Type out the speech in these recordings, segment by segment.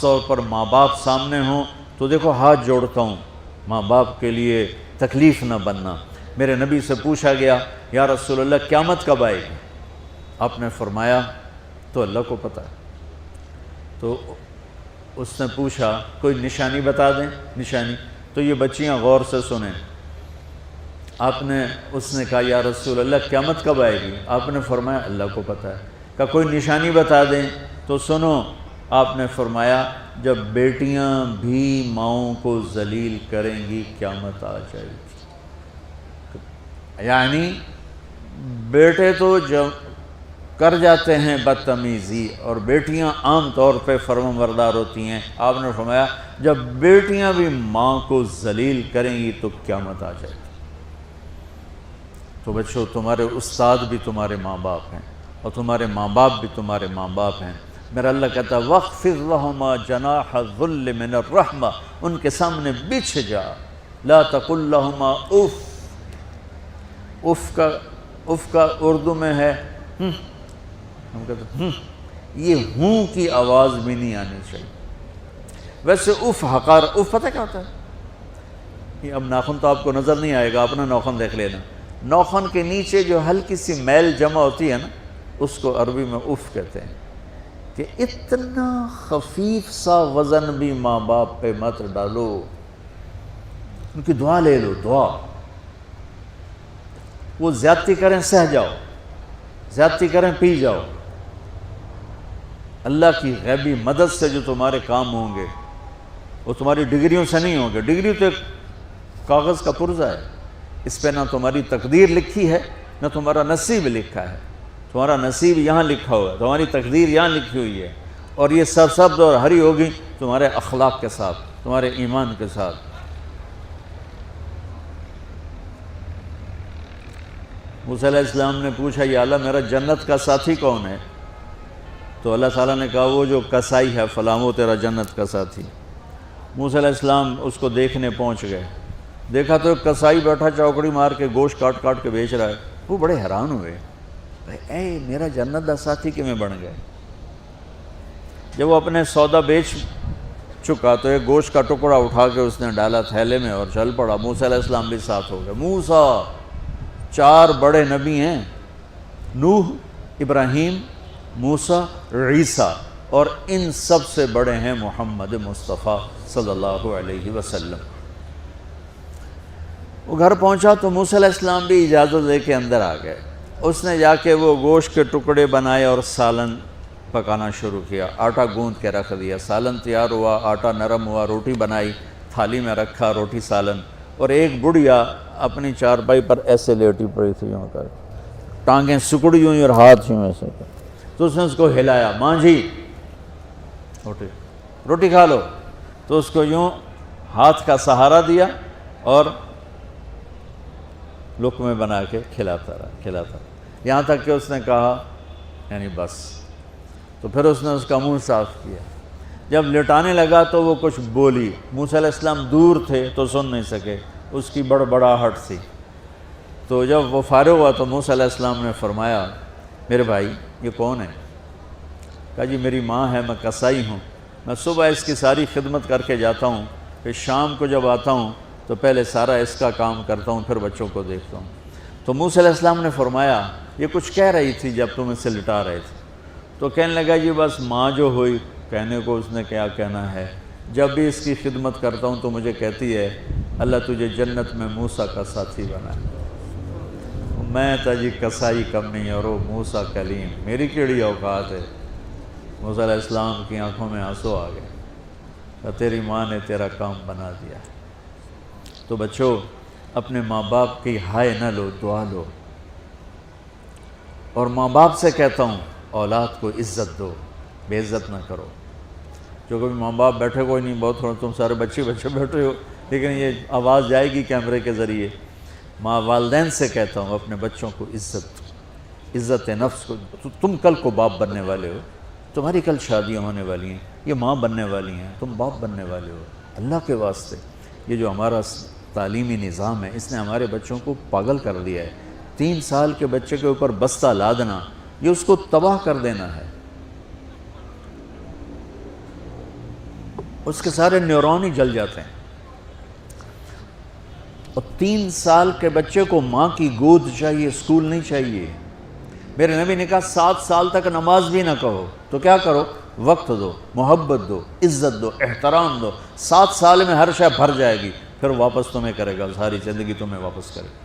طور پر ماں باپ سامنے ہوں تو دیکھو ہاتھ جوڑتا ہوں، ماں باپ کے لیے تکلیف نہ بننا۔ میرے نبی سے پوچھا گیا یا رسول اللہ قیامت کب آئے گی؟ آپ نے فرمایا تو اللہ کو پتہ ہے۔ تو اس نے پوچھا کوئی نشانی بتا دیں، نشانی؟ تو یہ بچیاں غور سے سنیں۔ اس نے کہا یا رسول اللہ قیامت کب آئے گی؟ آپ نے فرمایا اللہ کو پتہ ہے۔ کہا کوئی نشانی بتا دیں؟ تو سنو، آپ نے فرمایا جب بیٹیاں بھی ماؤں کو ذلیل کریں گی قیامت آ جائے گی۔ یعنی بیٹے تو جب کر جاتے ہیں بدتمیزی اور بیٹیاں عام طور پہ فرمانبردار ہوتی ہیں، آپ نے فرمایا جب بیٹیاں بھی ماں کو ذلیل کریں گی تو قیامت آ جائے گی۔ تو بچوں، تمہارے استاد بھی تمہارے ماں باپ ہیں اور تمہارے ماں باپ بھی تمہارے ماں باپ ہیں۔ میرا اللہ کہتا ہے وَاخْفِضْ لَهُمَا جَنَاحَ الذُّلِّ مِنَ الرَّحْمَةِ، ان کے سامنے بچھ جا، لا تقل لهما اف۔ اف کا اردو میں ہے ہم کہتے ہیں یہ ہوں کی آواز بھی نہیں آنی چاہیے۔ ویسے اف حقار، اف پتہ کیا ہوتا ہے؟ اب ناخن تو آپ کو نظر نہیں آئے گا، اپنا ناخن دیکھ لینا۔ ناخن کے نیچے جو ہلکی سی میل جمع ہوتی ہے نا، اس کو عربی میں اف کہتے ہیں۔ کہ اتنا خفیف سا وزن بھی ماں باپ پہ مت ڈالو، ان کی دعا لے لو، دعا۔ وہ زیادتی کریں سہ جاؤ، زیادتی کریں پی جاؤ۔ اللہ کی غیبی مدد سے جو تمہارے کام ہوں گے وہ تمہاری ڈگریوں سے نہیں ہوں گے۔ ڈگری تو ایک کاغذ کا پرزہ ہے، اس پہ نہ تمہاری تقدیر لکھی ہے نہ تمہارا نصیب لکھا ہے۔ تمہارا نصیب یہاں لکھا ہوا ہے، تمہاری تقدیر یہاں لکھی ہوئی ہے، اور یہ سرسبز اور ہری ہوگی تمہارے اخلاق کے ساتھ، تمہارے ایمان کے ساتھ۔ موسیٰ علیہ السلام نے پوچھا یا اللہ میرا جنت کا ساتھی کون ہے؟ تو اللہ تعالیٰ نے کہا وہ جو کسائی ہے فلاں، وہ تیرا جنت کا ساتھی۔ موسیٰ علیہ السلام اس کو دیکھنے پہنچ گئے، دیکھا تو ایک کسائی بیٹھا چوکڑی مار کے گوشت کاٹ کاٹ کے بیچ رہا ہے۔ وہ بڑے حیران ہوئے، اے میرا جنت کا ساتھی کیویں بن گئے؟ جب وہ اپنے سودا بیچ چکا تو ایک گوشت کا ٹکڑا اٹھا کے اس نے ڈالا تھیلے میں اور چل پڑا۔ موسیٰ علیہ السلام بھی ساتھ ہو گئے۔ موسیٰ 4 بڑے نبی ہیں، نوح، ابراہیم، موسیٰ، عیسیٰ، اور ان سب سے بڑے ہیں محمد مصطفیٰ صلی اللہ علیہ وسلم۔ وہ گھر پہنچا تو موسیٰ علیہ السلام بھی اجازت لے کے اندر آ گئے۔ اس نے جا کے وہ گوشت کے ٹکڑے بنائے اور سالن پکانا شروع کیا۔ آٹا گوندھ کے رکھ دیا، سالن تیار ہوا، آٹا نرم ہوا، روٹی بنائی، تھالی میں رکھا روٹی سالن، اور ایک بڑھیا اپنی چارپائی پر ایسے لیٹی پڑی تھی، یوں کر ٹانگیں سکڑی ہوئی اور ہاتھ یوں ایسے کر۔ تو اس نے اس کو ہلایا، ماں جی روٹی کھا لو۔ تو اس کو یوں ہاتھ کا سہارا دیا اور لقمے بنا کے کھلاتا رہا، یہاں تک کہ اس نے کہا یعنی بس۔ تو پھر اس نے اس کا منہ صاف کیا۔ جب لٹانے لگا تو وہ کچھ بولی، موسیٰ علیہ السلام دور تھے تو سن نہیں سکے، اس کی بڑبڑاہٹ تھی۔ تو جب وہ فارغ ہوا تو موسیٰ علیہ السلام نے فرمایا میرے بھائی یہ کون ہے؟ کہا جی میری ماں ہے، میں کسائی ہوں، میں صبح اس کی ساری خدمت کر کے جاتا ہوں، پھر شام کو جب آتا ہوں تو پہلے سارا اس کا کام کرتا ہوں، پھر بچوں کو دیکھتا ہوں۔ تو موسیٰ علیہ السلام نے فرمایا یہ کچھ کہہ رہی تھی جب تم اسے لٹا رہے تھے؟ تو کہنے لگا جی بس ماں جو ہوئی، کہنے کو اس نے کیا کہنا ہے، جب بھی اس کی خدمت کرتا ہوں تو مجھے کہتی ہے اللہ تجھے جنت میں موسیٰ کا ساتھی بنا ہے۔ میں تا جی کسائی کم نہیں اور وہ موسیٰ کلیم، میری کیڑی اوقات ہے۔ موسیٰ علیہ السلام کی آنکھوں میں آنسو آ گئے، تیری ماں نے تیرا کام بنا دیا۔ تو بچوں اپنے ماں باپ کی ہائے نہ لو، دعا لو۔ اور ماں باپ سے کہتا ہوں اولاد کو عزت دو، بے عزت نہ کرو۔ جو کبھی ماں باپ بیٹھے کوئی نہیں، بہت تھوڑا تم سارے بچے بیٹھے ہو، لیکن یہ آواز جائے گی کیمرے کے ذریعے۔ ماں والدین سے کہتا ہوں اپنے بچوں کو عزت دو، عزت نفس کو۔ تم کل کو باپ بننے والے ہو، تمہاری کل شادیاں ہونے والی ہیں، یہ ماں بننے والی ہیں، تم باپ بننے والے ہو۔ اللہ کے واسطے یہ جو ہمارا تعلیمی نظام ہے اس نے ہمارے بچوں کو پاگل کر دیا ہے۔ 3 سال کے بچے کے اوپر بستہ لادنا، یہ اس کو تباہ کر دینا ہے۔ اس کے سارے نیورون ہی جل جاتے ہیں. اور 3 سال کے بچے کو ماں کی گود چاہیے، اسکول نہیں چاہیے. میرے نبی نے کہا 7 سال تک نماز بھی نہ کہو تو کیا کرو، وقت دو، محبت دو، عزت دو، احترام دو. 7 سال میں ہر شے بھر جائے گی، پھر واپس تمہیں کرے گا، ساری زندگی تمہیں واپس کرے گا.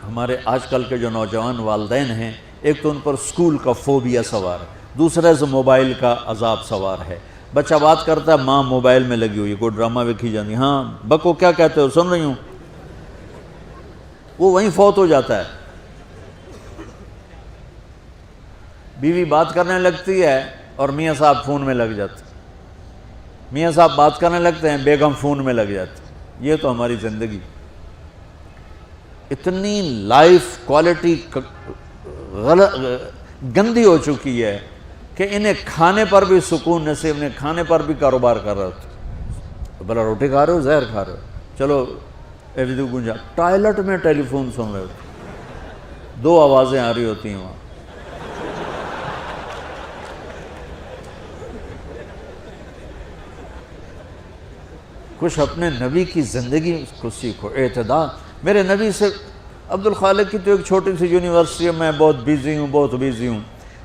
ہمارے آج کل کے جو نوجوان والدین ہیں، ایک تو ان پر اسکول کا فوبیا سوار ہے، دوسرے سے موبائل کا عذاب سوار ہے. بچہ بات کرتا ہے، ماں موبائل میں لگی ہوئی، کوئی ڈرامہ ویکھی جاتی، ہاں بکو کیا کہتے ہو، سن رہی ہوں. وہ وہیں فوت ہو جاتا ہے. بیوی بات کرنے لگتی ہے اور میاں صاحب فون میں لگ جاتے، میاں صاحب بات کرنے لگتے ہیں، بیگم فون میں لگ جاتی. یہ تو ہماری زندگی اتنی لائف کوالٹی گندی ہو چکی ہے کہ انہیں کھانے پر بھی سکون نصیب نہیں، کھانے پر بھی کاروبار کر رہے ہوتے. بلا روٹی کھا رہے ہو، زہر کھا رہے ہو، چلو ایویدو گنجا. ٹوائلٹ میں ٹیلی فون سن رہے ہوتے، 2 آوازیں آ رہی ہوتی ہیں وہاں. کچھ اپنے نبی کی زندگی کو سیکھو، اعتدال. میرے نبی سے عبد الخالق کی تو ایک چھوٹی سی یونیورسٹی ہے، میں بہت بیزی ہوں.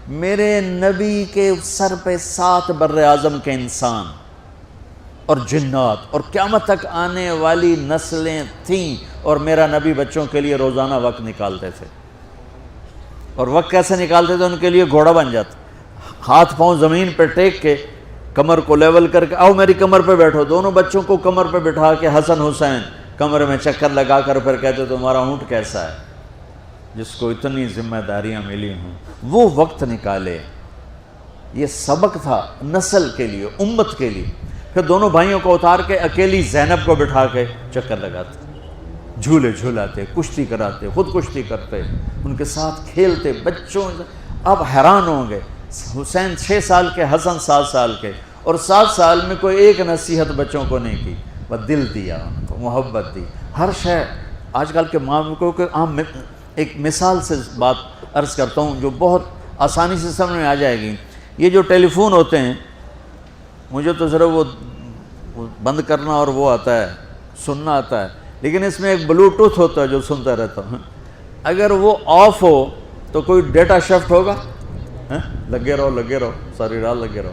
میرے نبی کے سر پہ 7 بر اعظم کے انسان اور جنات اور قیامت تک آنے والی نسلیں تھیں، اور میرا نبی بچوں کے لیے روزانہ وقت نکالتے تھے. اور وقت کیسے نکالتے تھے؟ ان کے لیے گھوڑا بن جاتا، ہاتھ پاؤں زمین پہ ٹیک کے، کمر کو لیول کر کے، آؤ میری کمر پہ بیٹھو. دونوں بچوں کو کمر پہ بٹھا کے حسن حسین کمر میں چکر لگا کر پھر کہتے تمہارا اونٹ کیسا ہے، جس کو اتنی ذمہ داریاں ملی ہوں. وہ وقت نکالے. یہ سبق تھا نسل کے لیے، امت کے لیے. پھر دونوں بھائیوں کو اتار کے اکیلی زینب کو بٹھا کے چکر لگاتے، جھولے جھولاتے، کشتی کراتے، خود کشتی کرتے، ان کے ساتھ کھیلتے. بچوں اب حیران ہوں گے، حسین 6 سال کے، حسن 7 سال کے، اور 7 سال میں کوئی ایک نصیحت بچوں کو نہیں کی، بس دل دیا ان کو، محبت دی. ہر شے آج کل کے ماں کو عام ایک مثال سے بات عرض کرتا ہوں جو بہت آسانی سے سمجھ میں آ جائے گی. یہ جو ٹیلی فون ہوتے ہیں، مجھے تو صرف وہ بند کرنا اور وہ آتا ہے، سننا آتا ہے، لیکن اس میں ایک بلوٹوتھ ہوتا ہے جو سنتا رہتا ہوں. اگر وہ آف ہو تو کوئی ڈیٹا شفٹ ہوگا، لگے رہو ساری رات لگے رہو.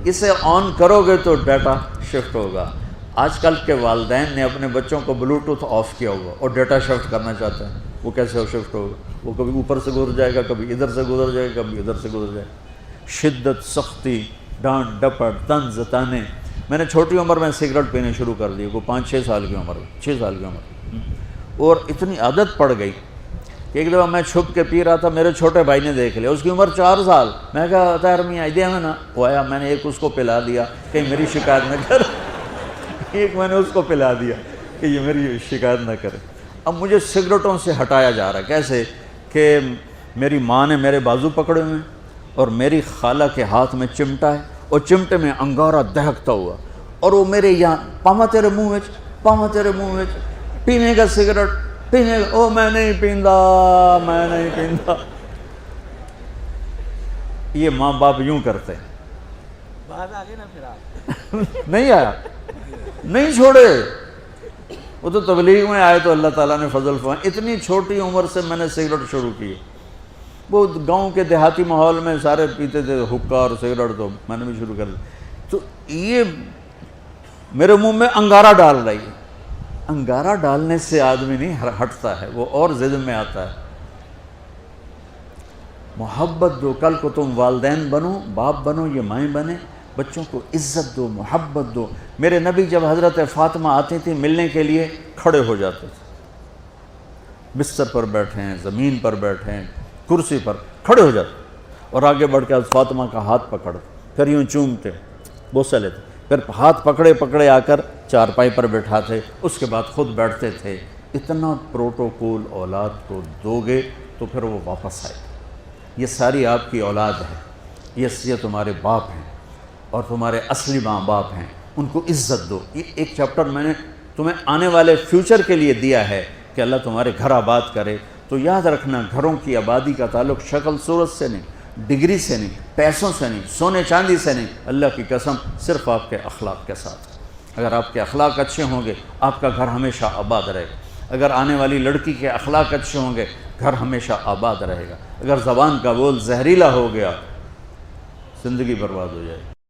اسے آن کرو گے تو ڈیٹا شفٹ ہوگا. آج کل کے والدین نے اپنے بچوں کو بلوٹوتھ آف کیا ہوا اور ڈیٹا شفٹ کرنا چاہتے ہیں. وہ کیسے شفٹ ہوگا؟ وہ کبھی اوپر سے گزر جائے گا، کبھی ادھر سے گزر جائے گا، کبھی ادھر سے گزر جائے گا. شدت، سختی، ڈانٹ ڈپٹ، طنز تانے. میں نے چھوٹی عمر میں سگریٹ پینے شروع کر دی، کوئی 5-6 سال کی عمر، 6 سال کی عمر، اور اتنی عادت پڑ گئی کہ ایک دفعہ میں چھپ کے پی رہا تھا، میرے چھوٹے بھائی نے دیکھ لیا، اس کی عمر 4 سال. میں کہا طاہر میاں دیا میں نا، وہ آیا، میں نے ایک اس کو پلا دیا کہ میری شکایت نہ کر، ایک میں نے اس کو پلا دیا کہ یہ میری شکایت نہ کرے. اب مجھے سگریٹوں سے ہٹایا جا رہا ہے. کیسے کہ میری ماں نے میرے بازو پکڑے ہوئے ہیں اور میری خالہ کے ہاتھ میں چمٹا ہے اور چمٹے میں انگارہ دہکتا ہوا، اور وہ میرے یہاں پاما تیرے منہ میں پینے کا سگریٹ پینے کا. او میں نہیں پیندا. یہ ماں باپ یوں کرتے ہیں. بات آگے نا پھر آپ نہیں آیا، نہیں چھوڑے. وہ تو تبلیغ میں آئے تو اللہ تعالیٰ نے فضل فرمایا. اتنی چھوٹی عمر سے میں نے سگریٹ شروع کی. وہ گاؤں کے دیہاتی ماحول میں سارے پیتے تھے حکا اور سگریٹ، تو میں نے بھی شروع کر دی. تو یہ میرے منہ میں انگارہ ڈال رہی ہے. انگارہ ڈالنے سے آدمی نہیں ہٹتا ہے، وہ اور ضد میں آتا ہے. محبت دو. کل کو تم والدین بنو، باپ بنو، یہ مائیں بنے، بچوں کو عزت دو، محبت دو. میرے نبی جب حضرت فاطمہ آتی تھی ملنے کے لیے، کھڑے ہو جاتے تھے. بستر پر بیٹھے ہیں، زمین پر بیٹھے ہیں، کرسی پر، کھڑے ہو جاتے اور آگے بڑھ کے فاطمہ کا ہاتھ پکڑ، پھر یوں چومتے، بوسہ لیتے، پھر ہاتھ پکڑے آ کر چارپائی پر بیٹھاتے، اس کے بعد خود بیٹھتے تھے. اتنا پروٹوکول اولاد کو دو گے تو پھر وہ واپس آئے. یہ ساری آپ کی اولاد ہے، یہ تمہارے باپ ہیں اور تمہارے اصلی ماں باپ ہیں. ان کو عزت دو. یہ ایک چیپٹر میں نے تمہیں آنے والے فیوچر کے لیے دیا ہے کہ اللہ تمہارے گھر آباد کرے. تو یاد رکھنا، گھروں کی آبادی کا تعلق شکل صورت سے نہیں، ڈگری سے نہیں، پیسوں سے نہیں، سونے چاندی سے نہیں، اللہ کی قسم صرف آپ کے اخلاق کے ساتھ۔ اگر آپ کے اخلاق اچھے ہوں گے آپ کا گھر ہمیشہ آباد رہے گا۔ اگر آنے والی لڑکی کے اخلاق اچھے ہوں گے گھر ہمیشہ آباد رہے گا۔ اگر زبان کا بول زہریلا ہو گیا زندگی برباد ہو جائے گی۔